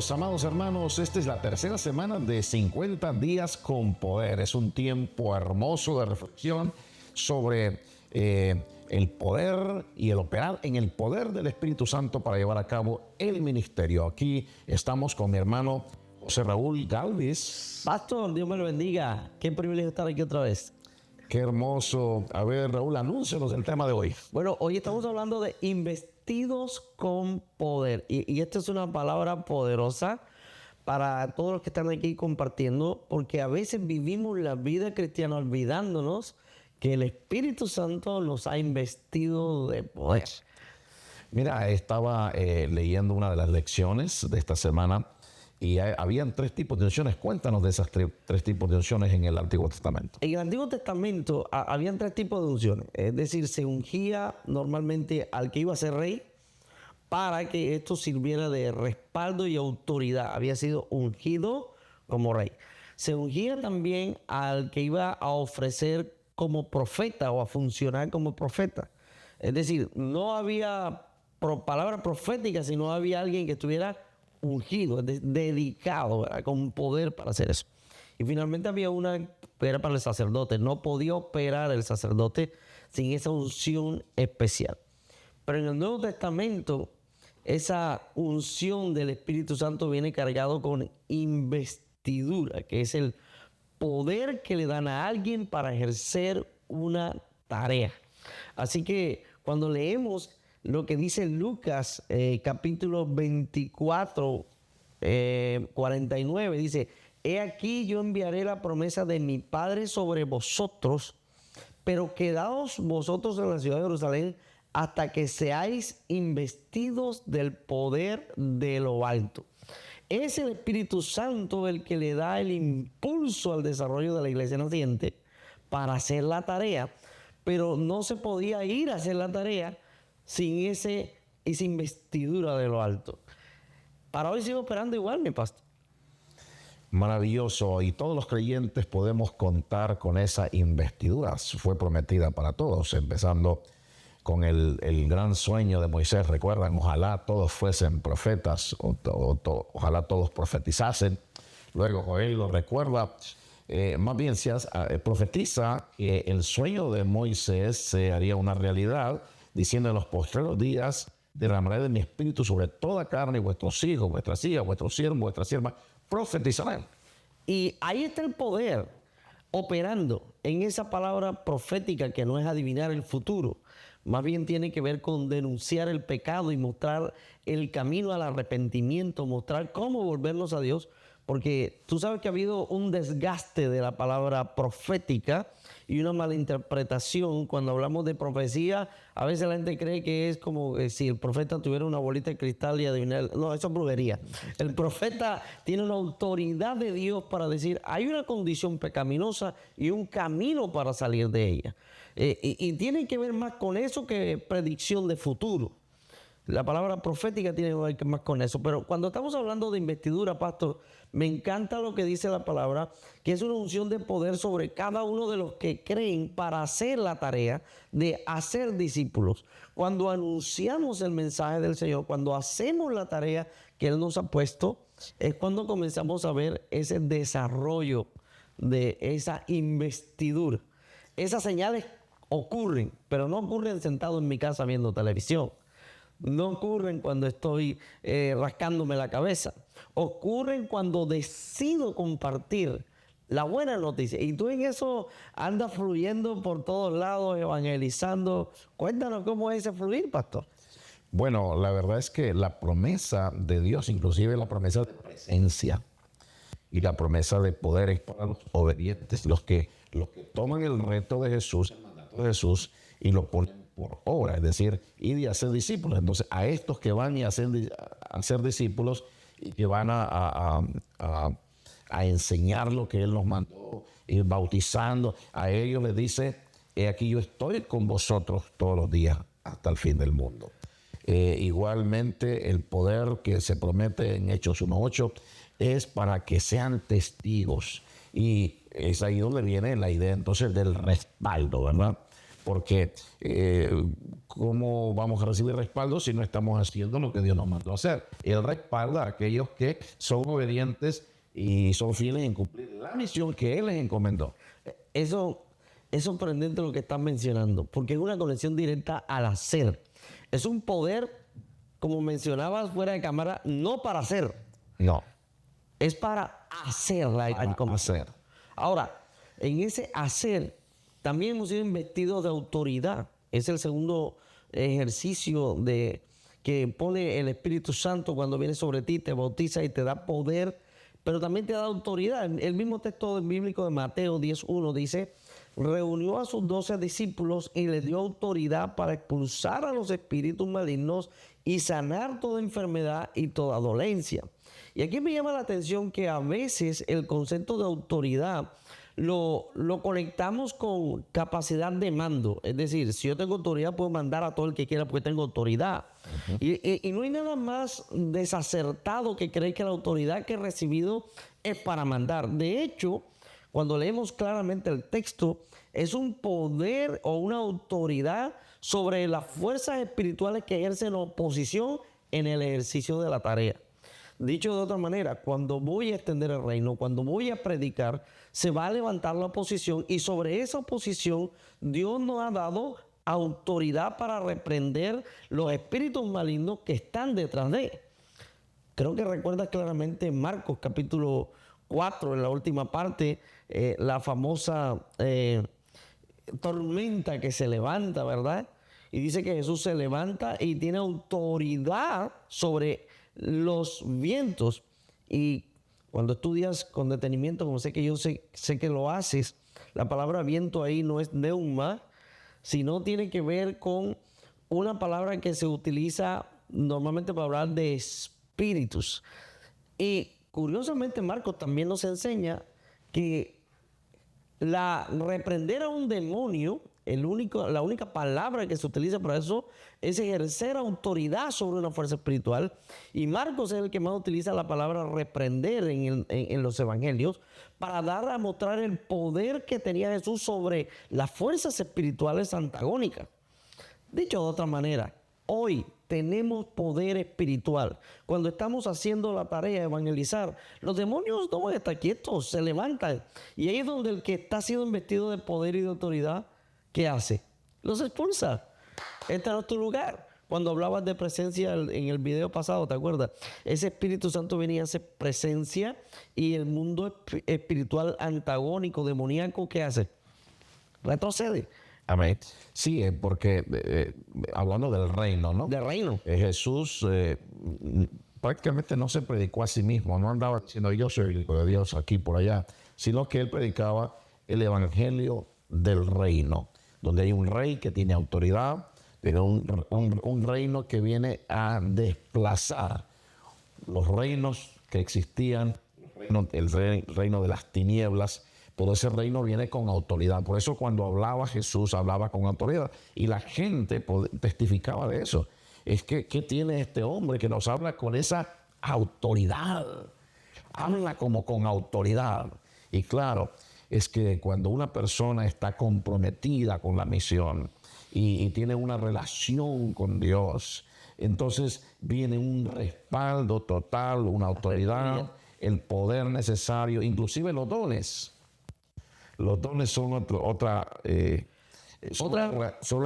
Bienvenidos, amados hermanos. Esta es la tercera semana de 50 días con poder. Es un tiempo hermoso de reflexión sobre el poder y el operar en el poder del Espíritu Santo para llevar a cabo el ministerio. Aquí estamos con mi hermano José Raúl Galvis. Pastor, Dios me lo bendiga. Qué privilegio estar aquí otra vez. Qué hermoso. A ver, Raúl, anúncianos el tema de hoy. Bueno, hoy estamos hablando de investidos con poder. Y esta es una palabra poderosa para todos los que están aquí compartiendo, porque a veces vivimos la vida cristiana olvidándonos que el Espíritu Santo nos ha investido de poder. Mira, estaba leyendo una de las lecciones de esta semana y habían tres tipos de unciones. Cuéntanos de esas tres tipos de unciones en el Antiguo Testamento. En el Antiguo Testamento habían tres tipos de unciones. Es decir, se ungía normalmente al que iba a ser rey para que esto sirviera de respaldo y autoridad. Había sido ungido como rey. Se ungía también al que iba a ofrecer como profeta o a funcionar como profeta. Es decir, no había palabra profética, sino había alguien que estuviera ungido, dedicado, ¿verdad?, con poder para hacer eso. Y finalmente había una que era para el sacerdote. No podía operar el sacerdote sin esa unción especial. Pero en el Nuevo Testamento, esa unción del Espíritu Santo viene cargado con investidura, que es el poder que le dan a alguien para ejercer una tarea. Así que cuando leemos lo que dice Lucas, capítulo 24, 49, dice: He aquí yo enviaré la promesa de mi Padre sobre vosotros, pero quedaos vosotros en la ciudad de Jerusalén hasta que seáis investidos del poder de lo alto. Es el Espíritu Santo el que le da el impulso al desarrollo de la iglesia naciente para hacer la tarea, pero no se podía ir a hacer la tarea sin esa investidura de lo alto. Para hoy sigo operando igual, mi pastor. Maravilloso. Y todos los creyentes podemos contar con esa investidura. Fue prometida para todos, empezando con el gran sueño de Moisés. Recuerdan, ojalá todos fuesen profetas, ojalá todos profetizasen. Luego Joel lo recuerda. Más bien, profetiza que el sueño de Moisés se haría una realidad, diciendo: en los postreros días derramaré de mi espíritu sobre toda carne, y vuestros hijos, vuestras hijas, vuestros siervos, vuestras siervas profetizarán. Y ahí está el poder operando en esa palabra profética, que no es adivinar el futuro, más bien tiene que ver con denunciar el pecado y mostrar el camino al arrepentimiento, mostrar cómo volvernos a Dios, porque tú sabes que ha habido un desgaste de la palabra profética y una malinterpretación. Cuando hablamos de profecía, a veces la gente cree que es como si el profeta tuviera una bolita de cristal y adivinar. No, eso es brujería. El profeta tiene una autoridad de Dios para decir: hay una condición pecaminosa y un camino para salir de ella. Y tiene que ver más con eso que predicción de futuro. La palabra profética tiene que ver más con eso. Pero cuando estamos hablando de investidura, pastor, me encanta lo que dice la palabra, que es una unción de poder sobre cada uno de los que creen para hacer la tarea de hacer discípulos. Cuando anunciamos el mensaje del Señor, cuando hacemos la tarea que Él nos ha puesto, es cuando comenzamos a ver ese desarrollo de esa investidura. Esas señales ocurren, pero no ocurren sentado en mi casa viendo televisión. No ocurren cuando estoy rascándome la cabeza. Ocurren cuando decido compartir la buena noticia. Y tú en eso andas fluyendo por todos lados, evangelizando. Cuéntanos cómo es ese fluir, pastor. Bueno, la verdad es que la promesa de Dios, inclusive la promesa de presencia y la promesa de poder, es para los obedientes, los que toman el reto de Jesús, el mandato de Jesús, y lo ponen por obra, es decir, ir y hacer discípulos. Entonces, a estos que van y a hacer discípulos y que van a enseñar lo que Él nos mandó, ir bautizando, a ellos les dice: he aquí yo estoy con vosotros todos los días hasta el fin del mundo. Igualmente, el poder que se promete en Hechos 1:8 es para que sean testigos. Y es ahí donde viene la idea entonces del respaldo, ¿verdad? porque ¿cómo vamos a recibir respaldo si no estamos haciendo lo que Dios nos mandó a hacer? Él respalda a aquellos que son obedientes y son fieles en cumplir la misión que Él les encomendó. Eso es sorprendente lo que estás mencionando, porque es una conexión directa al hacer. Es un poder, como mencionabas fuera de cámara, no para hacer, No, es para hacer. hacer. Ahora, en ese hacer, también hemos sido investidos de autoridad. Es el segundo ejercicio que pone el Espíritu Santo cuando viene sobre ti, te bautiza y te da poder, pero también te da autoridad. El mismo texto bíblico de Mateo 10:1 dice: reunió a sus 12 discípulos y les dio autoridad para expulsar a los espíritus malignos y sanar toda enfermedad y toda dolencia. Y aquí me llama la atención que a veces el concepto de autoridad lo conectamos con capacidad de mando. Es decir, si yo tengo autoridad, puedo mandar a todo el que quiera porque tengo autoridad. Y no hay nada más desacertado que creer que la autoridad que he recibido es para mandar. De hecho, cuando leemos claramente el texto, es un poder o una autoridad sobre las fuerzas espirituales que ejercen oposición en el ejercicio de la tarea. Dicho de otra manera, cuando voy a extender el reino, cuando voy a predicar, se va a levantar la oposición y sobre esa oposición Dios nos ha dado autoridad para reprender los espíritus malignos que están detrás de él. Creo que recuerdas claramente Marcos capítulo 4, en la última parte, la famosa tormenta que se levanta, ¿verdad? Y dice que Jesús se levanta y tiene autoridad sobre los vientos. Y cuando estudias con detenimiento, como sé que yo sé que lo haces, la palabra viento ahí no es neuma, sino tiene que ver con una palabra que se utiliza normalmente para hablar de espíritus. Y curiosamente Marcos también nos enseña que reprender a un demonio, la única palabra que se utiliza para eso es ejercer autoridad sobre una fuerza espiritual. Y Marcos es el que más utiliza la palabra reprender en los evangelios para dar a mostrar el poder que tenía Jesús sobre las fuerzas espirituales antagónicas. Dicho de otra manera, hoy tenemos poder espiritual. Cuando estamos haciendo la tarea de evangelizar, los demonios no van a estar quietos, se levantan. Y ahí es donde el que está siendo investido de poder y de autoridad, ¿qué hace? Los expulsa. Este no es tu lugar. Cuando hablabas de presencia en el video pasado, ¿te acuerdas? Ese Espíritu Santo venía a hacer presencia y el mundo espiritual antagónico, demoníaco, ¿qué hace? Retrocede. Amén. Sí, porque hablando del reino, ¿no? Del reino. Jesús prácticamente no se predicó a sí mismo, no andaba diciendo yo soy el hijo de Dios aquí por allá, sino que él predicaba el evangelio del reino, donde hay un rey que tiene autoridad, pero un reino que viene a desplazar los reinos que existían, el reino de las tinieblas. Todo ese reino viene con autoridad. Por eso cuando hablaba Jesús, hablaba con autoridad. Y la gente testificaba de eso. Es que, ¿qué tiene este hombre que nos habla con esa autoridad? Habla como con autoridad. Y claro, es que cuando una persona está comprometida con la misión y tiene una relación con Dios, entonces viene un respaldo total, una autoridad, el poder necesario, inclusive los dones. Los dones son otra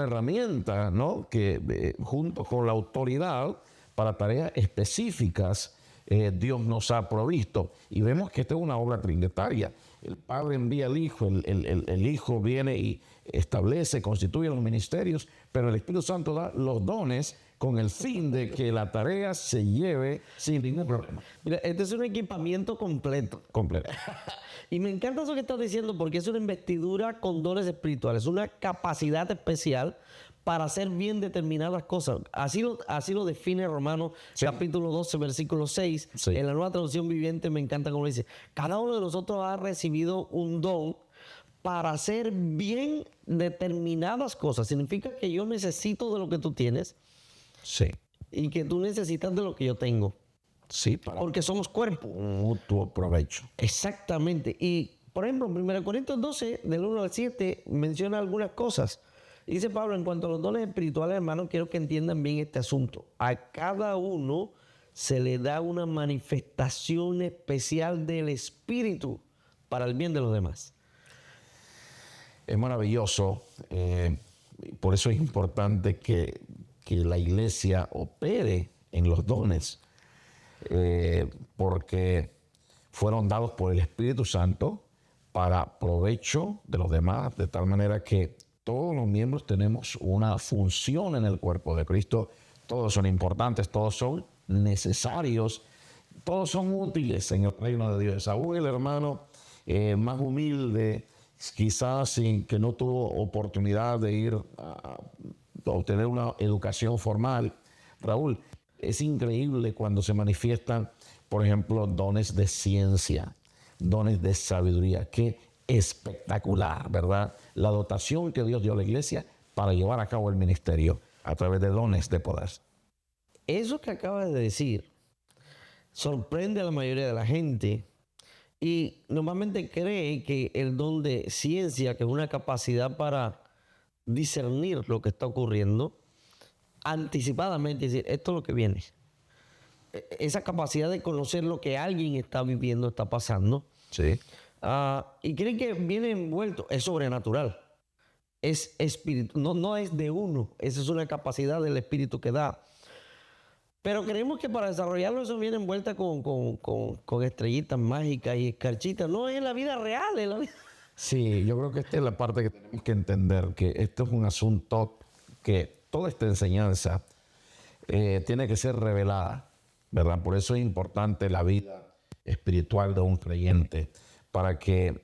herramienta, ¿no? Que junto con la autoridad para tareas específicas Dios nos ha provisto. Y vemos que esta es una obra trinitaria. El Padre envía al Hijo, el Hijo viene y establece, constituye los ministerios, pero el Espíritu Santo da los dones con el fin de que la tarea se lleve sin ningún problema. Mira, este es un equipamiento completo. Completo. Y me encanta eso que estás diciendo porque es una investidura con dones espirituales, una capacidad especial para hacer bien determinadas cosas. Así lo define Romanos capítulo 12, versículo 6. Sí. En la Nueva Traducción Viviente me encanta cómo dice: cada uno de nosotros ha recibido un don para hacer bien determinadas cosas. Significa que yo necesito de lo que tú tienes. Sí. Y que tú necesitas de lo que yo tengo. Sí, porque somos cuerpo. Mutuo provecho. Exactamente. Y, por ejemplo, en 1 Corintios 12, del 1 al 7, menciona algunas cosas. Dice Pablo, en cuanto a los dones espirituales, hermanos, quiero que entiendan bien este asunto. A cada uno se le da una manifestación especial del Espíritu para el bien de los demás. Es maravilloso. Por eso es importante que la iglesia opere en los dones, porque fueron dados por el Espíritu Santo para provecho de los demás, de tal manera que todos los miembros tenemos una función en el cuerpo de Cristo. Todos son importantes, todos son necesarios, todos son útiles en el reino de Dios. Aún el hermano más humilde, quizás sin que no tuvo oportunidad de ir a obtener una educación formal. Raúl, es increíble cuando se manifiestan, por ejemplo, dones de ciencia, dones de sabiduría. Qué espectacular, ¿verdad? La dotación que Dios dio a la iglesia para llevar a cabo el ministerio a través de dones de poder. Eso que acabas de decir sorprende a la mayoría de la gente y normalmente cree que el don de ciencia, que es una capacidad para discernir lo que está ocurriendo, anticipadamente decir, esto es lo que viene. Esa capacidad de conocer lo que alguien está viviendo, está pasando. Sí. Y creen que viene envuelto, es sobrenatural. Es espíritu, no es de uno. Esa es una capacidad del espíritu que da. Pero creemos que para desarrollarlo eso viene envuelta con estrellitas mágicas y escarchitas. No, es la vida real. Es la vida. Sí, yo creo que esta es la parte que tenemos que entender, que esto es un asunto que toda esta enseñanza tiene que ser revelada, ¿verdad? Por eso es importante la vida espiritual de un creyente, para que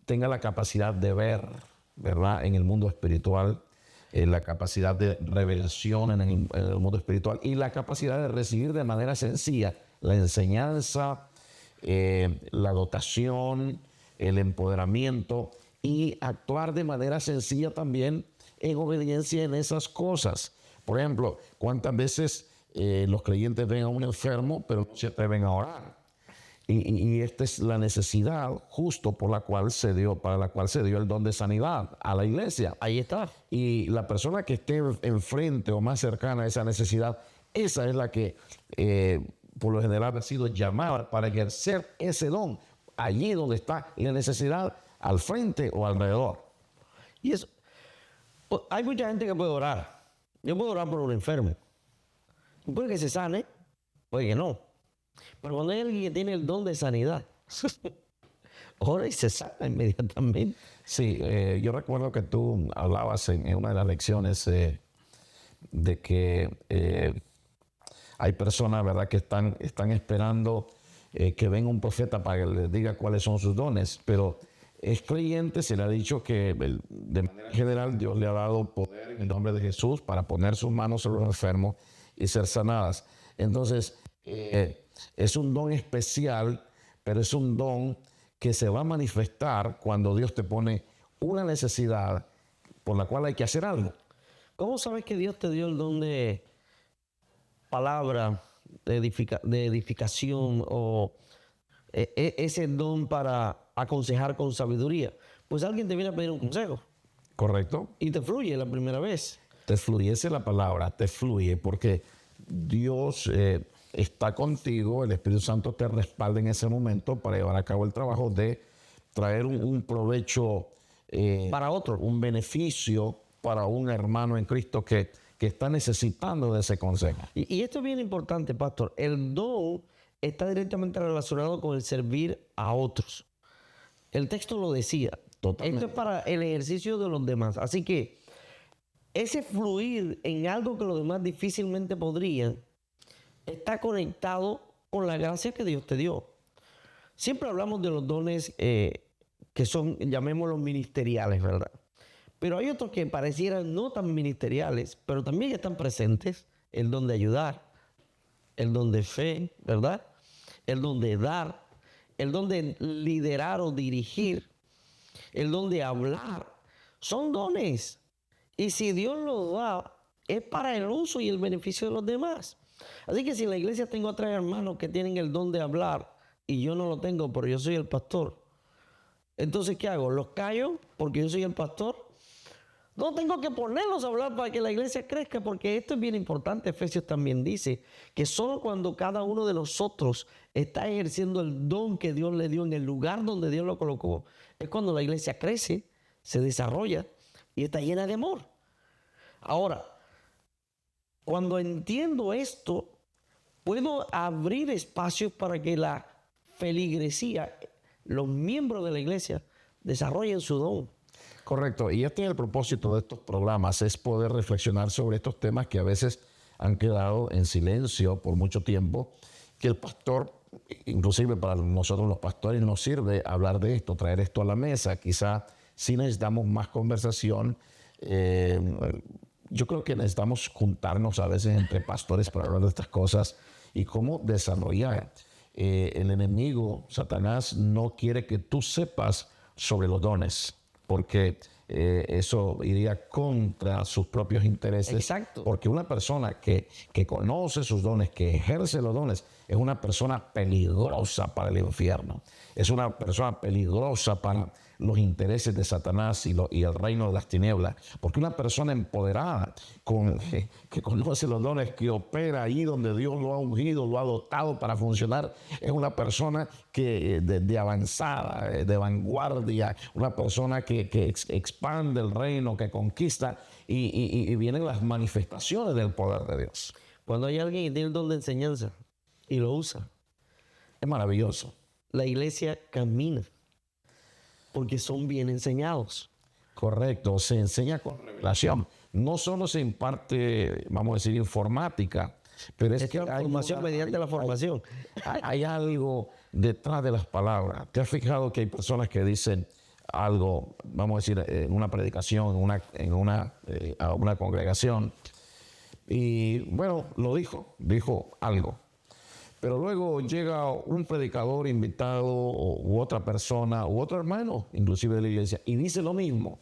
tenga la capacidad de ver, ¿verdad? En el mundo espiritual, la capacidad de revelación en el mundo espiritual y la capacidad de recibir de manera sencilla la enseñanza, la dotación, el empoderamiento y actuar de manera sencilla también en obediencia en esas cosas. Por ejemplo, ¿cuántas veces los creyentes ven a un enfermo pero no se atreven a orar? Y esta es la necesidad justo para la cual se dio el don de sanidad a la iglesia. Ahí está. Y la persona que esté enfrente o más cercana a esa necesidad, esa es la que por lo general ha sido llamada para ejercer ese don allí donde está la necesidad, al frente o alrededor. Y eso, pues, hay mucha gente que puede orar. Yo puedo orar por un enfermo. Puede que se sane, puede que no. Pero cuando hay alguien que tiene el don de sanidad, ora y se sana inmediatamente. Sí, yo recuerdo que tú hablabas en una de las lecciones de que hay personas, ¿verdad?, que están esperando que venga un profeta para que les diga cuáles son sus dones, pero es creyente, se le ha dicho que de manera general Dios le ha dado poder en el nombre de Jesús para poner sus manos sobre los enfermos y ser sanadas. Entonces, es un don especial, pero es un don que se va a manifestar cuando Dios te pone una necesidad por la cual hay que hacer algo. ¿Cómo sabes que Dios te dio el don de palabra, de edificación o ese don para aconsejar con sabiduría? Pues alguien te viene a pedir un consejo. ¿Correcto? Y te fluye la primera vez. Te fluyese la palabra, te fluye porque Dios está contigo, el Espíritu Santo te respalda en ese momento para llevar a cabo el trabajo de traer un provecho para otro, un beneficio para un hermano en Cristo que está necesitando de ese consejo. Y esto es bien importante, pastor. El don está directamente relacionado con el servir a otros. El texto lo decía. Totalmente. Esto es para el ejercicio de los demás. Así que ese fluir en algo que los demás difícilmente podrían está conectado con la gracia que Dios te dio. Siempre hablamos de los dones que son, llamémoslos ministeriales, ¿verdad? Pero hay otros que parecieran no tan ministeriales, pero también están presentes. El don de ayudar, el don de fe, ¿verdad? El don de dar, el don de liderar o dirigir, el don de hablar. Son dones. Y si Dios los da, es para el uso y el beneficio de los demás. Así que si en la iglesia tengo a 3 hermanos que tienen el don de hablar y yo no lo tengo, pero yo soy el pastor, entonces ¿qué hago? ¿Los callo porque yo soy el pastor? No tengo que ponerlos a hablar para que la iglesia crezca, porque esto es bien importante. Efesios también dice que solo cuando cada uno de nosotros está ejerciendo el don que Dios le dio en el lugar donde Dios lo colocó, es cuando la iglesia crece, se desarrolla y está llena de amor. Ahora, cuando entiendo esto, puedo abrir espacios para que la feligresía, los miembros de la iglesia, desarrollen su don. Correcto. Y este es el propósito de estos programas, es poder reflexionar sobre estos temas que a veces han quedado en silencio por mucho tiempo, que el pastor, inclusive para nosotros los pastores, nos sirve hablar de esto, traer esto a la mesa. Quizá sí necesitamos más conversación. Yo creo que necesitamos juntarnos a veces entre pastores para hablar de estas cosas y cómo desarrollar. El enemigo, Satanás, no quiere que tú sepas sobre los dones, porque eso iría contra sus propios intereses. Exacto. Porque una persona que conoce sus dones, que ejerce los dones, es una persona peligrosa para el infierno. Es una persona peligrosa para los intereses de Satanás y el reino de las tinieblas. Porque una persona empoderada, que conoce los dones, que opera ahí donde Dios lo ha ungido, lo ha dotado para funcionar, es una persona que de avanzada, de vanguardia, una persona que expande el reino, que conquista, y vienen las manifestaciones del poder de Dios. Cuando hay alguien que tiene el don de enseñanza y lo usa, Es maravilloso. la iglesia camina porque son bien enseñados. Correcto, se enseña con revelación. No solo se imparte, vamos a decir, informática, pero es que la formación mediante la formación. Hay algo detrás de las palabras. ¿Te has fijado que hay personas que dicen algo, vamos a decir, en una predicación, a una congregación, y bueno, lo dijo algo? Pero luego llega un predicador invitado u otra persona u otro hermano, inclusive de la iglesia, y dice lo mismo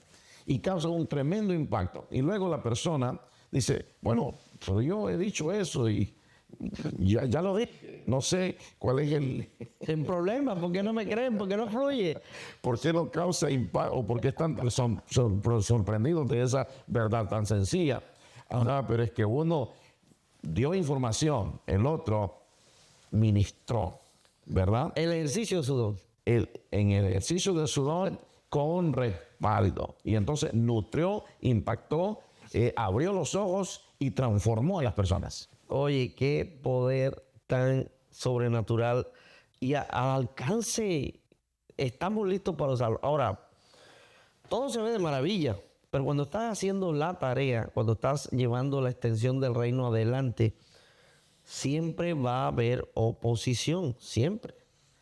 y causa un tremendo impacto. Y luego la persona dice, bueno, pero yo he dicho eso y ya lo dije. No sé cuál es Sin problema, ¿por qué no me creen? ¿Por qué no fluye? ¿Por qué no causa impacto? ¿Por qué están sorprendidos de esa verdad tan sencilla? Pero es que uno dio información, el otro ministró, ¿verdad? El ejercicio de su don. En el ejercicio de su don con respaldo. Y entonces nutrió, impactó, abrió los ojos y transformó a las personas. Oye, qué poder tan sobrenatural y al alcance. Estamos listos para usarlo. Ahora, todo se ve de maravilla, pero cuando estás haciendo la tarea, cuando estás llevando la extensión del reino adelante, siempre va a haber oposición, siempre.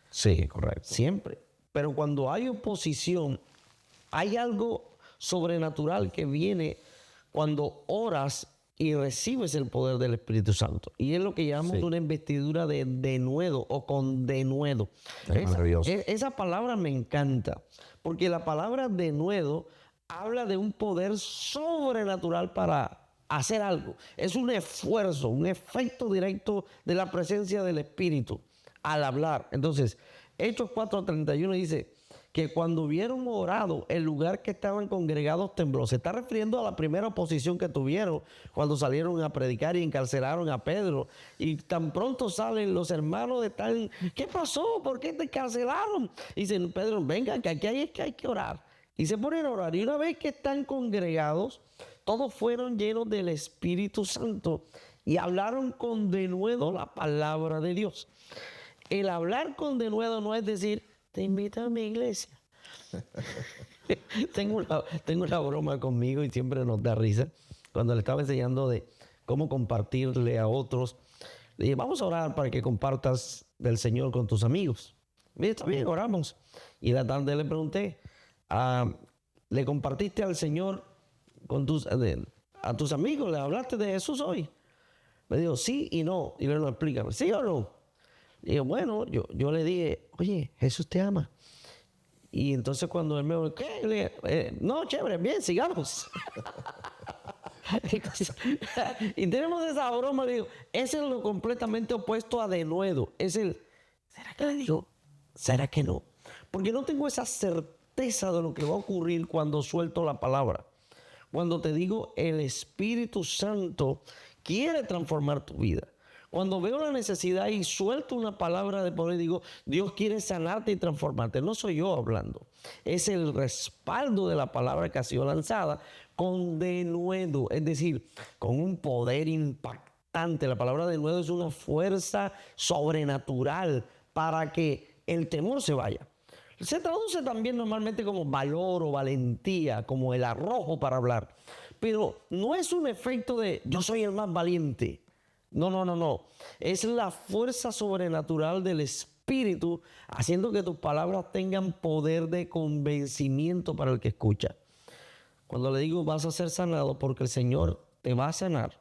Sí, correcto. Siempre. Pero cuando hay oposición, hay algo sobrenatural que viene cuando oras y recibes el poder del Espíritu Santo. Y es lo que llamamos una investidura de denuedo o con denuedo. Es maravilloso. Esa palabra me encanta, porque la palabra denuedo habla de un poder sobrenatural para hacer algo. Es un esfuerzo, un efecto directo de la presencia del Espíritu al hablar. Entonces, Hechos 4:31 dice que cuando hubieron orado, el lugar que estaban congregados tembló. Se está refiriendo a la primera oposición que tuvieron cuando salieron a predicar y encarcelaron a Pedro. Y tan pronto salen los hermanos de tal, ¿qué pasó? ¿Por qué te encarcelaron? Y dicen, Pedro, vengan, que aquí hay que orar. Y se ponen a orar. Y una vez que están congregados, todos fueron llenos del Espíritu Santo y hablaron con denuedo la palabra de Dios. El hablar con denuedo no es decir, te invito a mi iglesia. tengo una broma conmigo y siempre nos da risa. Cuando le estaba enseñando de cómo compartirle a otros, le dije, vamos a orar para que compartas del Señor con tus amigos. Mira, está bien, oramos. Y la tarde le pregunté, ¿le compartiste al Señor a tus amigos? ¿Le hablaste de Jesús hoy? Me dijo, sí y no. Y luego no explícame, ¿sí o no? Y yo, bueno, yo le dije, oye, Jesús te ama. Y entonces cuando él me dijo, ¿qué? Le dije, no, chévere, bien, sigamos. Y tenemos esa broma, digo, ese es lo completamente opuesto a denuedo. Es el, ¿será que le digo? ¿Será que no? Porque no tengo esa certeza de lo que va a ocurrir cuando suelto la palabra. Cuando te digo el Espíritu Santo quiere transformar tu vida. Cuando veo la necesidad y suelto una palabra de poder, digo, Dios quiere sanarte y transformarte. No soy yo hablando. Es el respaldo de la palabra que ha sido lanzada con denuedo, es decir, con un poder impactante. La palabra denuedo es una fuerza sobrenatural para que el temor se vaya. Se traduce también normalmente como valor o valentía, como el arrojo para hablar. Pero no es un efecto de yo soy el más valiente. No. Es la fuerza sobrenatural del Espíritu haciendo que tus palabras tengan poder de convencimiento para el que escucha. Cuando le digo vas a ser sanado porque el Señor te va a sanar,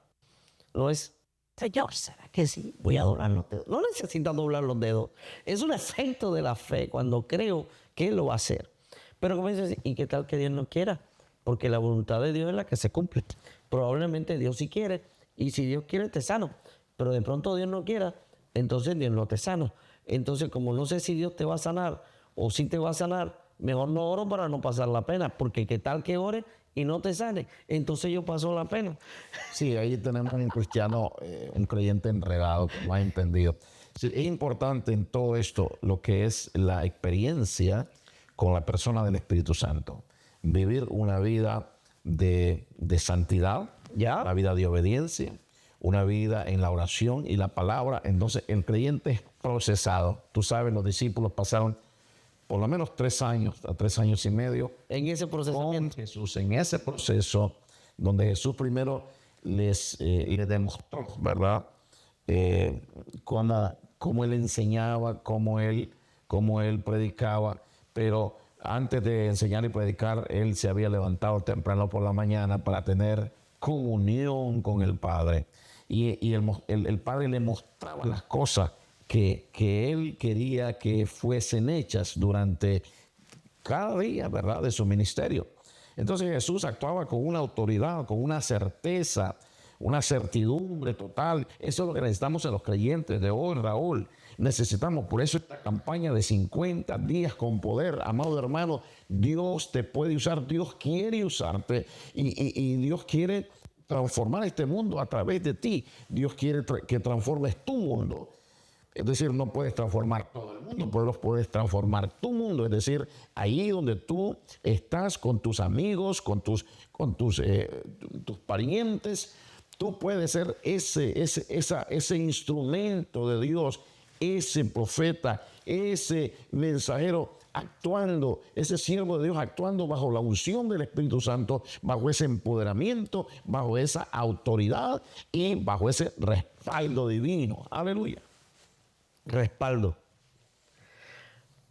no es, Señor, ¿será que sí? Voy a doblar los dedos. No necesitas doblar los dedos. Es un efecto de la fe cuando creo que Él lo va a hacer. Pero como dices, ¿y qué tal que Dios no quiera? Porque la voluntad de Dios es la que se cumple. Probablemente Dios sí quiere. Y si Dios quiere, te sano. Pero de pronto Dios no quiera, entonces Dios no te sana. Entonces, como no sé si Dios te va a sanar o si te va a sanar, mejor no oro para no pasar la pena. Porque qué tal que ore y no te sane, entonces yo paso la pena. Sí, ahí tenemos un cristiano, un creyente enredado, que no ha entendido. Sí, es importante en todo esto lo que es la experiencia con la persona del Espíritu Santo. Vivir una vida de santidad, ¿Ya? una vida de obediencia, una vida en la oración y la palabra. Entonces el creyente es procesado. Tú sabes, los discípulos pasaron por lo menos 3 años, a 3 años y medio En ese con procesamiento. Jesús, en ese proceso donde Jesús primero les demostró, ¿verdad? Cómo Él enseñaba, cómo él predicaba, pero antes de enseñar y predicar, Él se había levantado temprano por la mañana para tener comunión con el Padre. Y el Padre le mostraba las cosas que Él quería que fuesen hechas durante cada día, ¿verdad?, de su ministerio. Entonces Jesús actuaba con una autoridad, con una certeza, una certidumbre total. Eso es lo que necesitamos en los creyentes de hoy, Raúl. Necesitamos, por eso esta campaña de 50 días con poder, amado hermano. Dios te puede usar, Dios quiere usarte y Dios quiere transformar este mundo a través de ti. Dios quiere que transformes tu mundo. Es decir, no puedes transformar todo el mundo, pero puedes transformar tu mundo. Es decir, ahí donde tú estás con tus amigos, con tus parientes, tú puedes ser ese instrumento de Dios, ese profeta, ese mensajero actuando, ese siervo de Dios actuando bajo la unción del Espíritu Santo, bajo ese empoderamiento, bajo esa autoridad y bajo ese respaldo divino. Aleluya. Respaldo.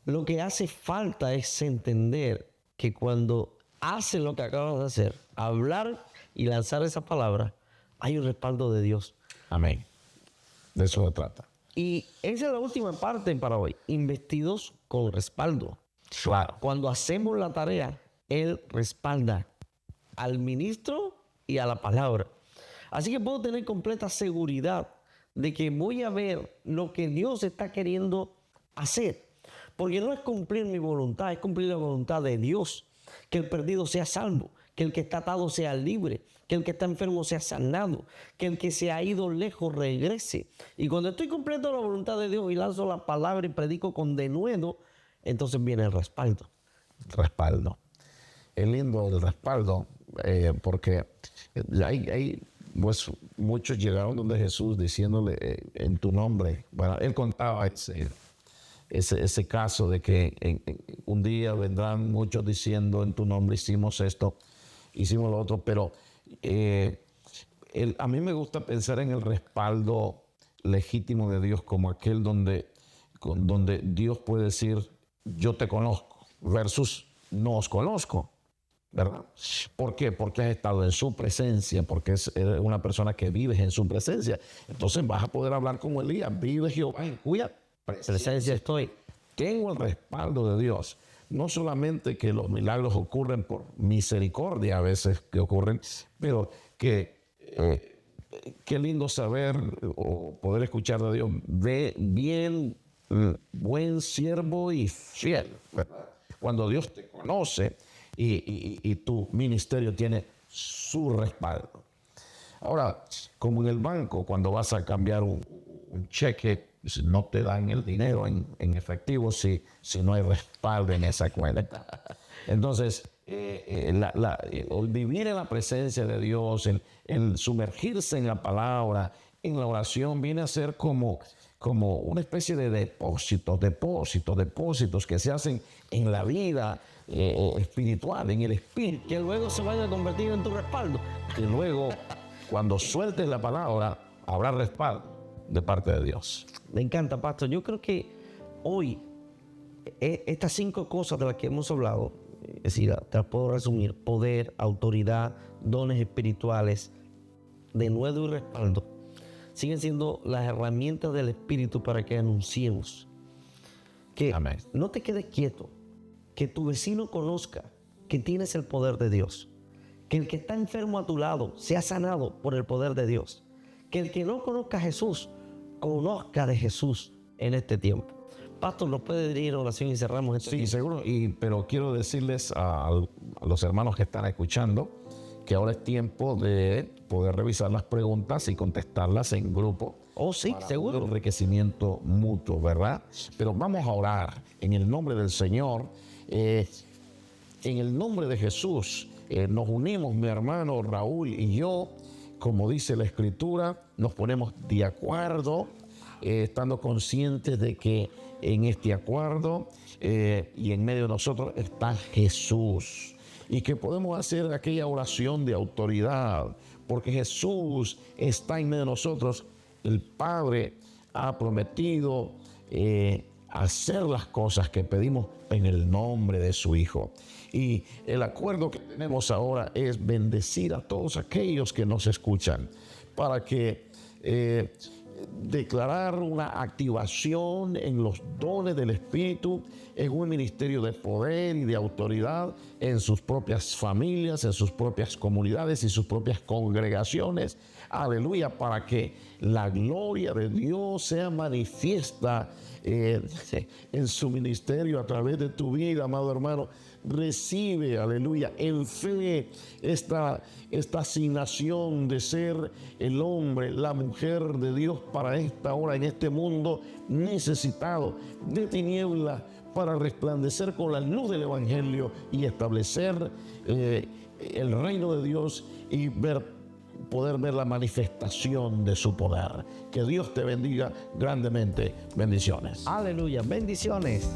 Lo que hace falta es entender que cuando haces lo que acabas de hacer, hablar y lanzar esa palabra, hay un respaldo de Dios. Amén. De eso se trata. Y esa es la última parte para hoy. Investidos con respaldo. Claro. Cuando hacemos la tarea, Él respalda al ministro y a la palabra. Así que puedo tener completa seguridad de que voy a ver lo que Dios está queriendo hacer. Porque no es cumplir mi voluntad, es cumplir la voluntad de Dios. Que el perdido sea salvo, que el que está atado sea libre, que el que está enfermo sea sanado, que el que se ha ido lejos regrese. Y cuando estoy cumpliendo la voluntad de Dios y lanzo la palabra y predico con denuedo, entonces viene el respaldo. Respaldo. Es lindo el respaldo porque pues muchos llegaron donde Jesús diciéndole en tu nombre. Bueno, él contaba ese caso de que un día vendrán muchos diciendo en tu nombre hicimos esto, hicimos lo otro, pero a mí me gusta pensar en el respaldo legítimo de Dios como aquel donde Dios puede decir yo te conozco versus no os conozco. ¿Verdad? ¿Por qué? Porque has estado en su presencia, porque eres una persona que vives en su presencia. Entonces vas a poder hablar como Elías, vive Jehová en cuya presencia estoy. Tengo el respaldo de Dios. No solamente que los milagros ocurren por misericordia a veces que ocurren, pero que qué lindo saber o poder escuchar de Dios. Ve bien, buen siervo y fiel, ¿verdad? Cuando Dios te conoce y tu ministerio tiene su respaldo. Ahora, como en el banco, cuando vas a cambiar un cheque, no te dan el dinero en efectivo si no hay respaldo en esa cuenta. Entonces, el vivir en la presencia de Dios, el sumergirse en la palabra, en la oración, viene a ser como una especie de depósitos que se hacen en la vida espiritual, en el espíritu. Que luego se vaya a convertir en tu respaldo. Y luego, cuando sueltes la palabra, habrá respaldo de parte de Dios. Me encanta, pastor. Yo creo que hoy estas 5 cosas de las que hemos hablado, es decir, te las puedo resumir: poder, autoridad, dones espirituales, denuedo y respaldo, siguen siendo las herramientas del Espíritu para que anunciemos. Que Amén. no te quedes quieto, que tu vecino conozca que tienes el poder de Dios, que el que está enfermo a tu lado sea sanado por el poder de Dios, que el que no conozca a Jesús conozca de Jesús en este tiempo. Pastor, ¿nos puede dirigir oración y cerramos este Sí, tiempo? seguro. Pero quiero decirles a los hermanos que están escuchando que ahora es tiempo de poder revisar las preguntas y contestarlas en grupo. Oh, sí, seguro. Un enriquecimiento mutuo, ¿verdad? Pero vamos a orar en el nombre del Señor. En el nombre de Jesús nos unimos, mi hermano Raúl y yo. Como dice la Escritura, nos ponemos de acuerdo, estando conscientes de que en este acuerdo y en medio de nosotros está Jesús. Y que podemos hacer aquella oración de autoridad, porque Jesús está en medio de nosotros. El Padre ha prometido hacer las cosas que pedimos en el nombre de su Hijo. Y el acuerdo que tenemos ahora es bendecir a todos aquellos que nos escuchan, para que declarar una activación en los dones del Espíritu, en un ministerio de poder y de autoridad en sus propias familias, en sus propias comunidades y sus propias congregaciones. Aleluya, para que la gloria de Dios sea manifiesta en su ministerio a través de tu vida, amado hermano. Recibe, aleluya, en fe esta asignación de ser el hombre, la mujer de Dios para esta hora, en este mundo necesitado de tinieblas, para resplandecer con la luz del Evangelio y establecer el reino de Dios y poder ver la manifestación de su poder. Que Dios te bendiga grandemente. Bendiciones. Aleluya, bendiciones.